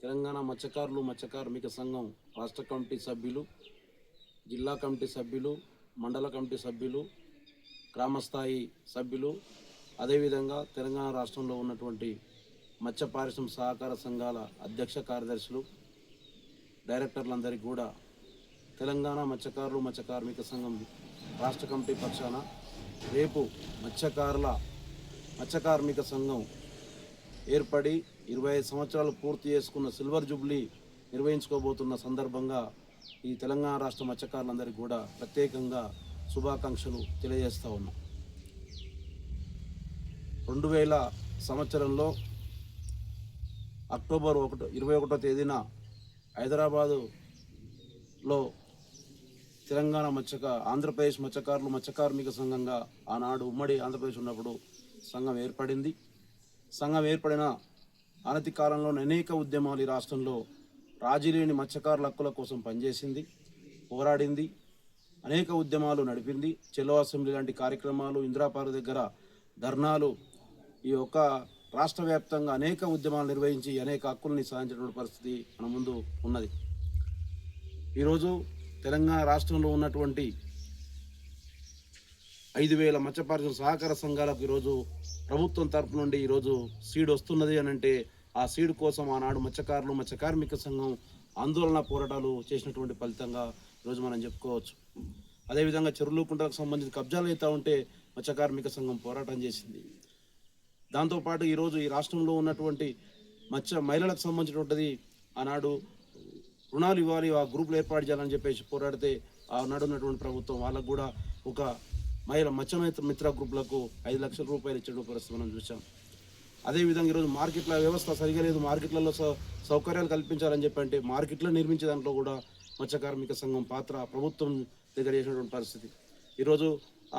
తెలంగాణ మత్స్యకారులు మత్స్య కార్మిక సంఘం రాష్ట్ర కమిటీ సభ్యులు, జిల్లా కమిటీ సభ్యులు, మండల కమిటీ సభ్యులు, గ్రామస్థాయి సభ్యులు, అదేవిధంగా తెలంగాణ రాష్ట్రంలో ఉన్నటువంటి మత్స్య పారిశ్రామిక సహకార సంఘాల అధ్యక్ష కార్యదర్శులు, డైరెక్టర్లందరికీ కూడా తెలంగాణ మత్స్యకారులు మత్స్య కార్మిక సంఘం రాష్ట్ర కమిటీ పక్షాన రేపు మత్స్య కార్మిక సంఘం ఏర్పడి 25 సంవత్సరాలు పూర్తి చేసుకున్న సిల్వర్ జూబ్లీ నిర్వహించుకోబోతున్న సందర్భంగా ఈ తెలంగాణ రాష్ట్ర మత్స్యకారులందరికీ కూడా ప్రత్యేకంగా శుభాకాంక్షలు తెలియజేస్తూ ఉన్నాం. 2000 సంవత్సరంలో అక్టోబర్ 21వ తేదీన హైదరాబాదులో తెలంగాణ ఆంధ్రప్రదేశ్ మత్స్యకారులు మత్స్య కార్మిక సంఘంగా ఆనాడు ఉమ్మడి ఆంధ్రప్రదేశ్ ఉన్నప్పుడు సంఘం ఏర్పడింది. సంఘం ఏర్పడిన అనతి కాలంలో అనేక ఉద్యమాలు ఈ రాష్ట్రంలో రాజీలేని మత్స్యకారుల హక్కుల కోసం పనిచేసింది, పోరాడింది, అనేక ఉద్యమాలు నడిపింది. చెలో అసెంబ్లీ లాంటి కార్యక్రమాలు, ఇందిరాపార్క్ దగ్గర ధర్నాలు, ఈ యొక్క రాష్ట్ర వ్యాప్తంగా అనేక ఉద్యమాలు నిర్వహించి అనేక హక్కుల్ని సాధించినటువంటి పరిస్థితి మన ముందు ఉన్నది. ఈరోజు తెలంగాణ రాష్ట్రంలో ఉన్నటువంటి 5,000 మత్స్య పారిశ్రామిక సహకార సంఘాలకు ఈరోజు ప్రభుత్వం తరపు నుండి ఈరోజు సీడ్ వస్తున్నది అని అంటే ఆ సీడ్ కోసం ఆనాడు మత్స్యకారులు మత్స్య కార్మిక సంఘం ఆందోళన పోరాటాలు చేసినటువంటి ఫలితంగా ఈరోజు మనం చెప్పుకోవచ్చు. అదేవిధంగా చెరువులు కుంటలకు సంబంధించి కబ్జాలు అవుతూ ఉంటే మత్స్య కార్మిక సంఘం పోరాటం చేసింది. దాంతోపాటు ఈరోజు ఈ రాష్ట్రంలో ఉన్నటువంటి మహిళలకు సంబంధించినటువంటిది ఆనాడు రుణాలు ఇవ్వాలి, ఆ గ్రూపులు ఏర్పాటు చేయాలని చెప్పేసి పోరాడితే ఆనాడు ఉన్నటువంటి ప్రభుత్వం వాళ్ళకు కూడా ఒక మత్స్య మిత్ర గ్రూపులకు 5 లక్షల రూపాయలు ఇచ్చే పరిస్థితి మనం చూసాం. అదేవిధంగా ఈరోజు మార్కెట్ల వ్యవస్థ సరిగా లేదు, మార్కెట్లలో సౌకర్యాలు కల్పించాలని చెప్పి అంటే మార్కెట్లో నిర్మించే దాంట్లో కూడా మత్స్య కార్మిక సంఘం పాత్ర ప్రభుత్వం దగ్గర చేసినటువంటి పరిస్థితి. ఈరోజు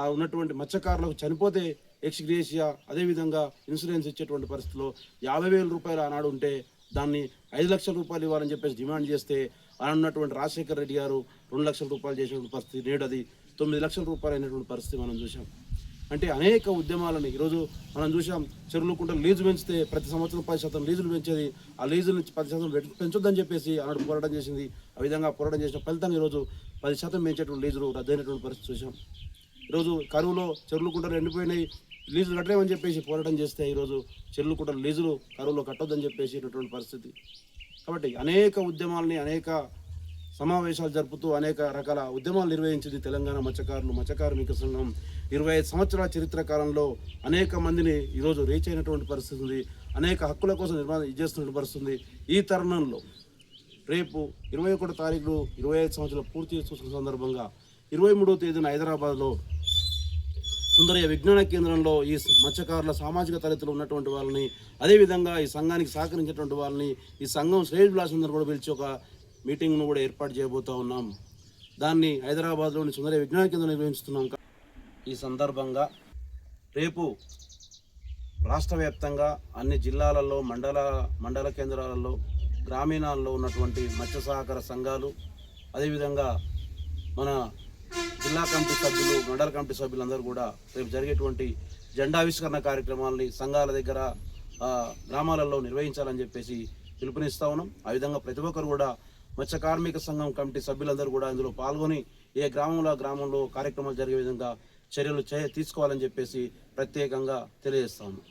ఆ ఉన్నటువంటి మత్స్యకారులకు చనిపోతే ఎక్స్గ్రేషియా, అదేవిధంగా ఇన్సూరెన్స్ ఇచ్చేటువంటి పరిస్థితిలో 50,000 రూపాయలు ఆనాడు ఉంటే దాన్ని 5 లక్షల రూపాయలు ఇవ్వాలని చెప్పేసి డిమాండ్ చేస్తే ఆనాడు ఉన్నటువంటి రాజశేఖర రెడ్డి గారు 2 లక్షల రూపాయలు చేసినటువంటి పరిస్థితి, నేడు అది 9 లక్షల రూపాయలు అయినటువంటి పరిస్థితి మనం చూసాం. అంటే అనేక ఉద్యమాలను ఈరోజు మనం చూసాం. చెరువులు కుంటలు లీజు పెంచితే ప్రతి సంవత్సరం 10% లీజులు పెంచేది, ఆ లీజుల నుంచి 10% పెంచొద్దని చెప్పేసి ఆనాడు పోరాటం చేసింది. ఆ విధంగా పోరాటం చేసిన ఫలితంగా ఈరోజు 10% పెంచేటువంటి లీజులు రద్దయినటువంటి పరిస్థితి చూసాం. ఈరోజు కరువులో చెరువులు కుంటలు ఎండిపోయినాయి, లీజులు కట్టలేమని చెప్పేసి పోరాటం చేస్తే ఈరోజు చెరువులు కుంటలు లీజులు కరువులో కట్టొద్దని చెప్పేసి ఇటువంటి పరిస్థితి. కాబట్టి అనేక ఉద్యమాలని అనేక సమావేశాలు జరుపుతూ అనేక రకాల ఉద్యమాలు నిర్వహించింది తెలంగాణ మత్స్యకారులు మత్స్య కార్మిక సంఘం. 25 సంవత్సరాల చరిత్ర కాలంలో అనేక మందిని ఈరోజు రీచ్ అయినటువంటి పరిస్థితి ఉంది, అనేక హక్కుల కోసం చేస్తున్నటువంటి పరిస్థితి ఉంది. ఈ తరుణంలో రేపు 21వ తారీఖు 25 సంవత్సరాలు పూర్తి చేసుకున్న సందర్భంగా 23వ తేదీన హైదరాబాద్లో సుందరయ్య విజ్ఞాన కేంద్రంలో ఈ మత్స్యకారుల సామాజిక తరగతిలో ఉన్నటువంటి వాళ్ళని, అదేవిధంగా ఈ సంఘానికి సహకరించేటువంటి వాళ్ళని, ఈ సంఘం శ్రేయోభిలాషులందరూ కూడా పిలిచి ఒక మీటింగ్ను కూడా ఏర్పాటు చేయబోతూ ఉన్నాం. దాన్ని హైదరాబాద్లోని సుందరయ్య విజ్ఞాన కేంద్రం నిర్వహిస్తున్నాం. ఈ సందర్భంగా రేపు రాష్ట్ర వ్యాప్తంగా అన్ని జిల్లాలలో మండల కేంద్రాలలో గ్రామీణాల్లో ఉన్నటువంటి మత్స్య సహకార సంఘాలు, అదేవిధంగా మన జిల్లా కమిటీ సభ్యులు మండల కమిటీ సభ్యులందరూ కూడా రేపు జరిగేటువంటి జెండావిష్కరణ కార్యక్రమాలని సంఘాల దగ్గర గ్రామాలలో నిర్వహించాలని చెప్పేసి పిలుపునిస్తా ఉన్నాం. ఆ విధంగా ప్రతి ఒక్కరు కూడా మత్స్య కార్మిక సంఘం కమిటీ సభ్యులందరూ కూడా ఇందులో పాల్గొని ఏ గ్రామంలో కార్యక్రమాలు జరిగే విధంగా చర్యలు తీసుకోవాలని చెప్పేసి ప్రత్యేకంగా తెలియజేస్తా ఉన్నాం.